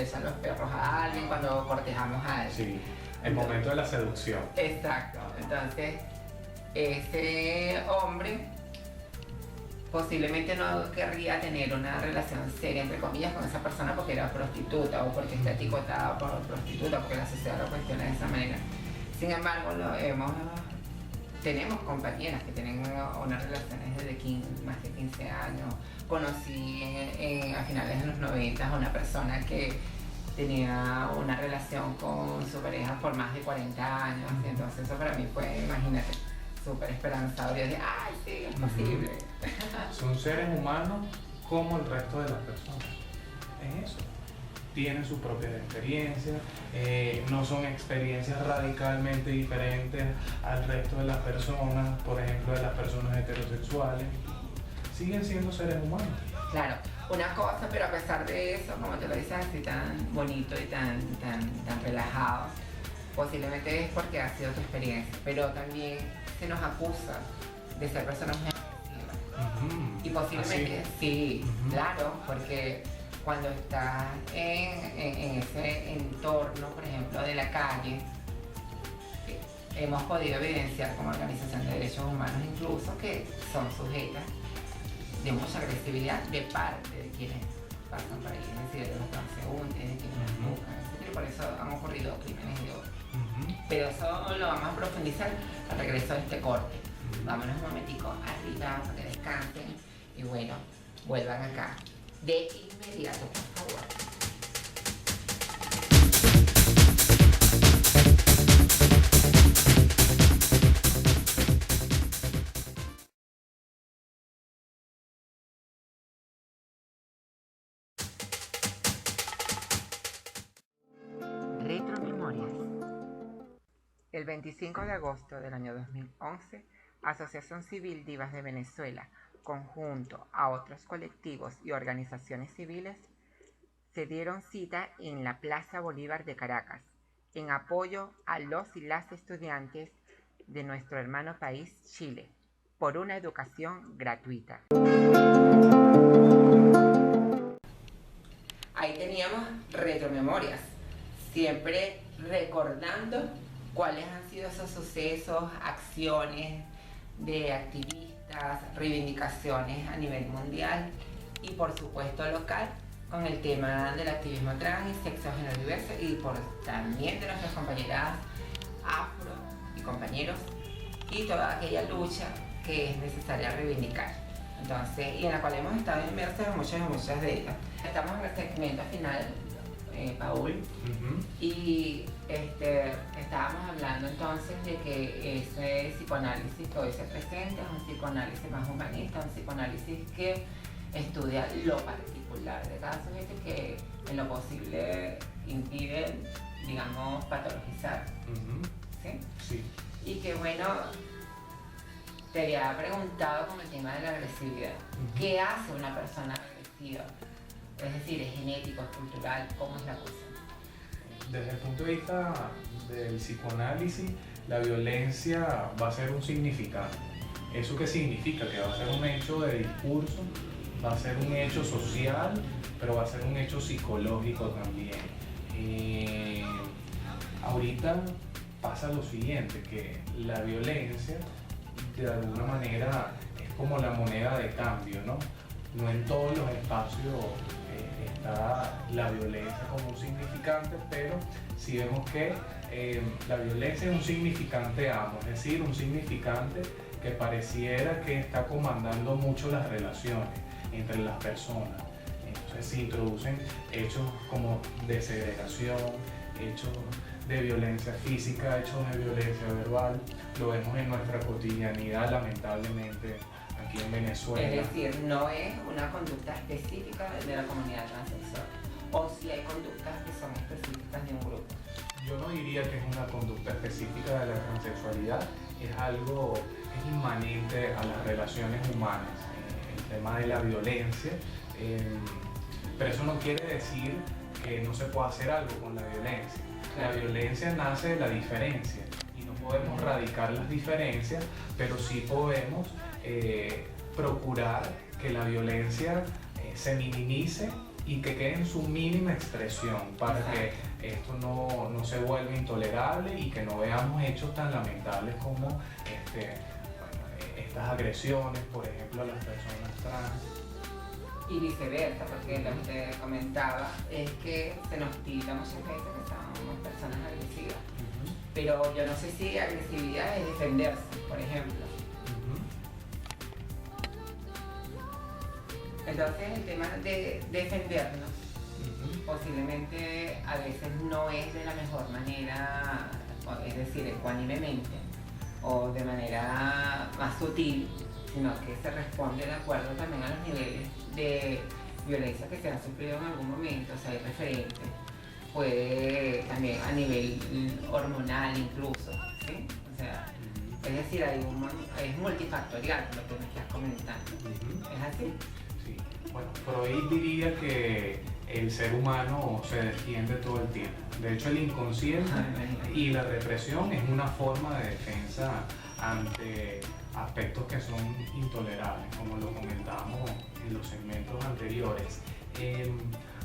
echan los perros a alguien, cuando cortejamos a alguien. Sí, el momento de la seducción. Exacto. Entonces, ese hombre posiblemente no querría tener una relación seria, entre comillas, con esa persona porque era prostituta o porque está etiquetada por prostituta, porque la sociedad lo cuestiona de esa manera. Sin embargo, tenemos compañeras que tienen unas relaciones desde más de 15 años. Conocí a finales de los 90 a una persona que tenía una relación con su pareja por más de 40 años. Y entonces eso para mí fue, imagínate, súper esperanzador. Yo dije, ¡ay, sí, es posible! Son seres humanos como el resto de las personas. Es eso. Tienen sus propias experiencias, no son experiencias radicalmente diferentes al resto de las personas, por ejemplo, de las personas heterosexuales. Siguen siendo seres humanos. Claro, una cosa, pero a pesar de eso, como te lo dices así tan bonito y tan relajado, posiblemente es porque ha sido tu experiencia, pero también se nos acusa de ser personas muy agresivas. Y posiblemente sí, claro, porque cuando estás en ese entorno, por ejemplo, de la calle, hemos podido evidenciar como Organización de Derechos Humanos incluso que son sujetas de mucha agresividad de parte de quienes pasan por ahí, es decir, de los transeúntes, de quienes las buscan, etc. Por eso han ocurrido crímenes de odio. Pero eso lo vamos a profundizar al regreso de este corte. Vámonos un momentico arriba para que descansen y bueno, vuelvan acá de inmediato, por favor. Retromemorias. El 25 de agosto del año 2011, Asociación Civil Divas de Venezuela, conjunto a otros colectivos y organizaciones civiles, se dieron cita en la Plaza Bolívar de Caracas, en apoyo a los y las estudiantes de nuestro hermano país Chile, por una educación gratuita. Ahí teníamos retromemorias, siempre recordando cuáles han sido esos sucesos, acciones de activistas, reivindicaciones a nivel mundial y por supuesto local con el tema del activismo trans y sexo género diverso y también de nuestras compañeras afro y compañeros y toda aquella lucha que es necesaria reivindicar. Entonces, y en la cual hemos estado inmersos en muchas de ellas. Estamos en el segmento final, Paul, y estábamos hablando entonces de que ese psicoanálisis que hoy se presenta es un psicoanálisis más humanista, un psicoanálisis que estudia lo particular de cada sujeto que en lo posible impide, digamos, patologizar. ¿Sí? Sí. Y que bueno, te había preguntado con el tema de la agresividad. ¿Qué hace una persona agresiva? Es decir, ¿es genético, es cultural? ¿Cómo es la cosa? Desde el punto de vista del psicoanálisis, la violencia va a ser un significado. ¿Eso qué significa? Que va a ser un hecho de discurso, va a ser un hecho social, pero va a ser un hecho psicológico también. Ahorita pasa lo siguiente, que la violencia de alguna manera es como la moneda de cambio, ¿no? No en todos los espacios está la violencia como un significante, pero sí vemos que la violencia es un significante amo, es decir, un significante que pareciera que está comandando mucho las relaciones entre las personas. Entonces se introducen hechos como de segregación, hechos de violencia física, hechos de violencia verbal. Lo vemos en nuestra cotidianidad, lamentablemente, aquí en Venezuela. Es decir, no es una conducta específica de la comunidad transexual, o si hay conductas que son específicas de un grupo. Yo no diría que es una conducta específica de la transexualidad, es algo que es inmanente a las relaciones humanas, el tema de la violencia, pero eso no quiere decir que no se pueda hacer algo con la violencia. La violencia nace de la diferencia y no podemos erradicar las diferencias, pero sí podemos procurar que la violencia se minimice y que quede en su mínima expresión para que esto no se vuelva intolerable y que no veamos hechos tan lamentables como estas agresiones, por ejemplo, a las personas trans. Y viceversa, porque lo que comentaba es que se nos tilda muchas veces que somos personas agresivas. Pero yo no sé si agresividad es defenderse, por ejemplo. Entonces el tema de defendernos posiblemente a veces no es de la mejor manera, es decir, ecuánimemente o de manera más sutil, sino que se responde de acuerdo también a los niveles de violencia que se han sufrido en algún momento, o sea, hay referentes, puede también a nivel hormonal incluso, ¿sí? O sea, es decir, es multifactorial lo que me estás comentando. ¿Es así? Sí. Bueno, Freud diría que el ser humano se defiende todo el tiempo. De hecho, el inconsciente y la represión es una forma de defensa ante aspectos que son intolerables, como lo comentábamos en los segmentos anteriores.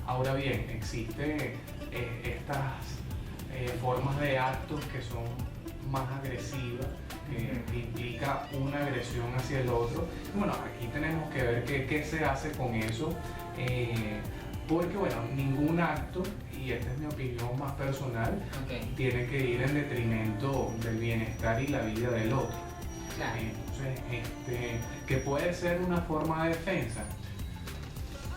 Ahora bien, existen estas formas de actos que son más agresivas, que implica una agresión hacia el otro. Y bueno, aquí tenemos que ver qué se hace con eso, porque bueno, ningún acto, y esta es mi opinión más personal, tiene que ir en detrimento del bienestar y la vida del otro. Claro. Entonces, que puede ser una forma de defensa,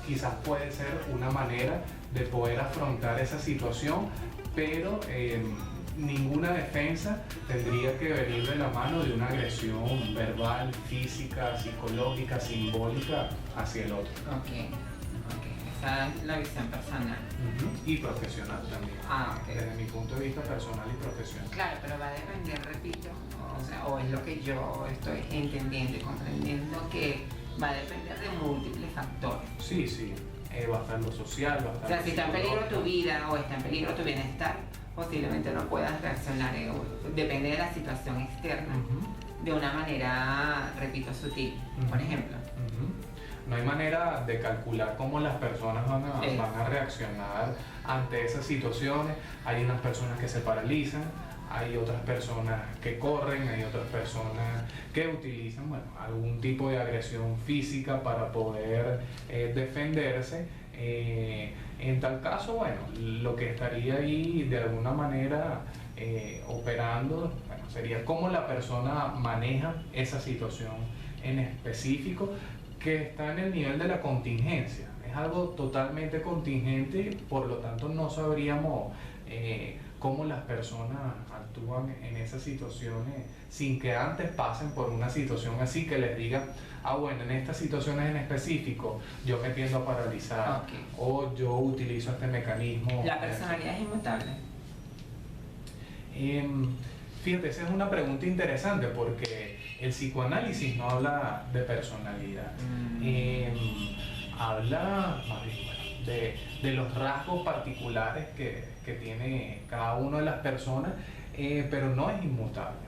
quizás puede ser una manera de poder afrontar esa situación, pero ninguna defensa tendría que venir de la mano de una agresión verbal, física, psicológica, simbólica hacia el otro. Esa es la visión personal. Y profesional también. Desde mi punto de vista personal y profesional. Claro, pero va a depender, repito, o es lo que yo estoy entendiendo y comprendiendo, que va a depender de múltiples factores. Sí. Va a estar lo social, va a estar. O sea, si está en peligro tu vida o está en peligro tu bienestar, posiblemente no puedas reaccionar, depende de la situación externa, de una manera, repito, sutil, por ejemplo. No hay manera de calcular cómo las personas van a reaccionar ante esas situaciones. Hay unas personas que se paralizan, hay otras personas que corren, hay otras personas que utilizan algún tipo de agresión física para poder defenderse. En tal caso, lo que estaría ahí de alguna manera operando sería cómo la persona maneja esa situación en específico, que está en el nivel de la contingencia. Es algo totalmente contingente, por lo tanto no sabríamos cómo las personas actúan en esas situaciones sin que antes pasen por una situación así, que les digan, en estas situaciones en específico yo me tiendo a paralizar, o yo utilizo este mecanismo. ¿La personalidad es inmutable? Fíjate, esa es una pregunta interesante porque el psicoanálisis no habla de personalidad, habla de los rasgos particulares que tiene cada una de las personas, pero no es inmutable.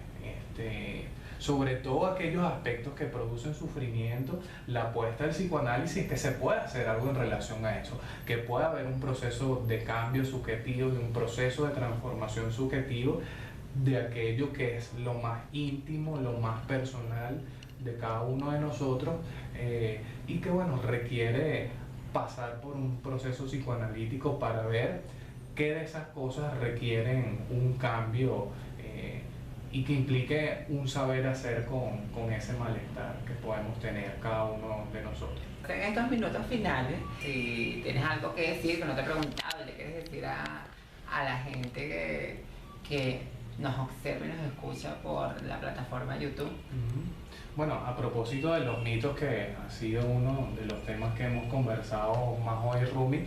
Sobre todo aquellos aspectos que producen sufrimiento, la apuesta del psicoanálisis es que se puede hacer algo en relación a eso, que puede haber un proceso de cambio subjetivo, de un proceso de transformación subjetivo, de aquello que es lo más íntimo, lo más personal de cada uno de nosotros, y que bueno, requiere pasar por un proceso psicoanalítico para ver qué de esas cosas requieren un cambio, y que implique un saber hacer con ese malestar que podemos tener cada uno de nosotros. En estos minutos finales, si tienes algo que decir, que no te he preguntado, y le quieres decir a la gente que nos observa y nos escucha por la plataforma YouTube. Bueno, a propósito de los mitos, que ha sido uno de los temas que hemos conversado Majo y Rumi,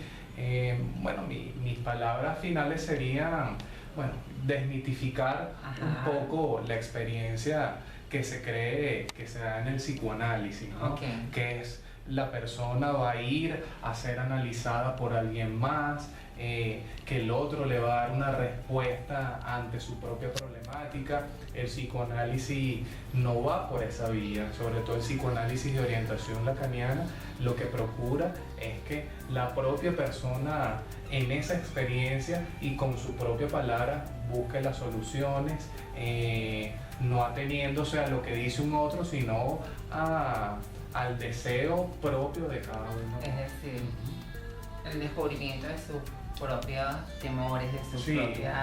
bueno, mis palabras finales serían, bueno, desmitificar un poco la experiencia que se cree que se da en el psicoanálisis, ¿no? Okay. Que es la persona va a ir a ser analizada por alguien más, que el otro le va a dar una respuesta ante su propia problemática. El psicoanálisis no va por esa vía, sobre todo el psicoanálisis de orientación lacaniana lo que procura es que la propia persona en esa experiencia y con su propia palabra busque las soluciones, no ateniéndose a lo que dice un otro, sino al deseo propio de cada uno. Es decir, el descubrimiento de sus propios temores, de sus propios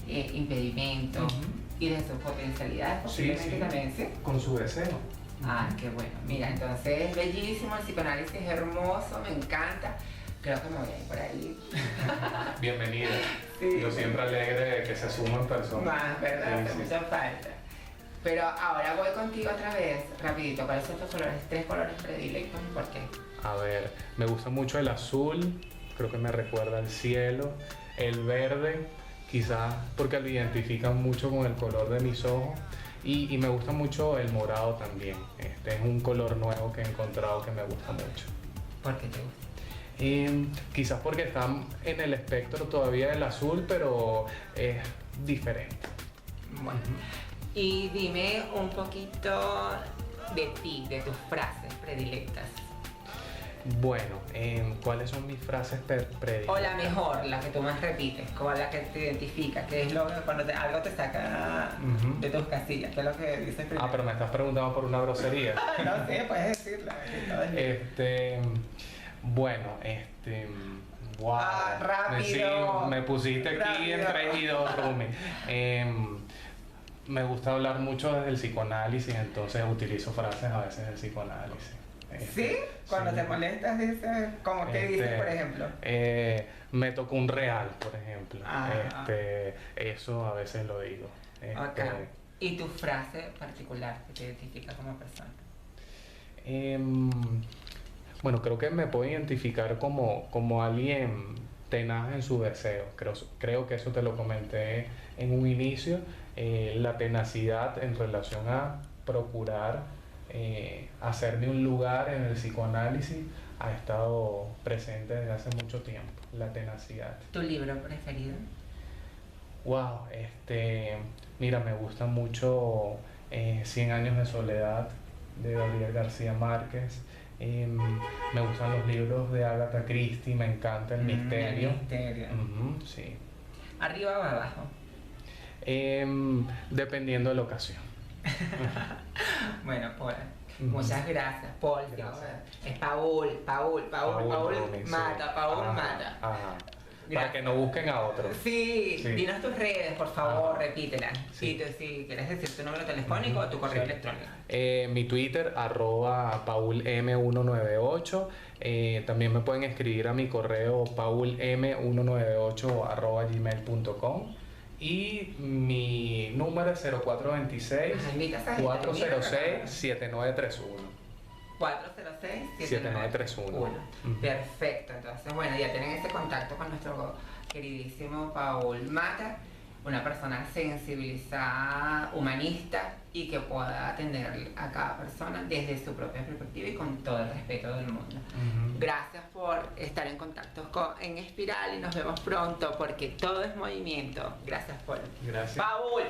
impedimentos y de sus potencialidades, posiblemente también, ¿sí? Con su deseo. Ah, qué bueno. Mira, entonces es bellísimo, el psicoanálisis es hermoso, me encanta. Creo que me voy a ir por ahí. Bienvenida. Sí. Yo siempre alegre de que se suman personas. Más, ¿verdad? Hace mucha falta. Pero ahora voy contigo otra vez, rapidito. ¿Cuáles son tus colores? 3 colores predilectos y por qué? A ver, me gusta mucho el azul, creo que me recuerda al cielo. El verde, quizás porque lo identifican mucho con el color de mis ojos. Y me gusta mucho el morado también. Este es un color nuevo que he encontrado que me gusta mucho. ¿Por qué te gusta? Quizás porque está en el espectro todavía del azul, pero es diferente. Bueno. Y dime un poquito de ti, de tus frases predilectas. Bueno, ¿cuáles son mis frases predilectas? O la mejor, la que tú más repites, con la que te identificas, que es lo que cuando algo te saca de tus casillas, que es lo que dices primero. Ah, pero me estás preguntando por una grosería. No sé, puedes decirla. Bueno, wow. Rápido. Sí, me pusiste aquí Rápido. en 3 y 2, Rumi. Me gusta hablar mucho desde el psicoanálisis, entonces utilizo frases a veces del psicoanálisis. ¿Sí? Cuando sí. te molestas dices, ¿cómo que dices, por ejemplo? Me tocó un real, por ejemplo. Eso a veces lo digo. Okay. ¿Y tu frase particular que te identifica como persona? Bueno, creo que me puedo identificar como alguien tenaz en su deseo. Creo que eso te lo comenté en un inicio. La tenacidad en relación a procurar hacerme un lugar en el psicoanálisis ha estado presente desde hace mucho tiempo, la tenacidad. ¿Tu libro preferido? Wow, mira, me gusta mucho 100 años de soledad de Gabriel García Márquez. Me gustan los libros de Agatha Christie, me encanta el misterio. El misterio. Sí. ¿Arriba o abajo? Dependiendo de la ocasión. Bueno, Paul, muchas gracias. Paul, Gracias. es Paul Robbins, Mata, sí. Paul Mata. Para Gracias. que no busquen a otros. Sí, Sí. dinos tus redes, por favor, repítelas. Sí. Si quieres decir tu número telefónico o tu correo Sí. electrónico. Mi Twitter, @paulm198. También me pueden escribir a mi correo paulm198@gmail.com. Y mi número es 0426 406 7931. 406-7931. Perfecto, entonces bueno, ya tienen ese contacto con nuestro queridísimo Paul Mata, una persona sensibilizada, humanista y que pueda atender a cada persona desde su propia perspectiva y con todo el respeto del mundo. Gracias por estar en contacto en Espiral y nos vemos pronto porque todo es movimiento. Gracias, Paul. Gracias. Paul.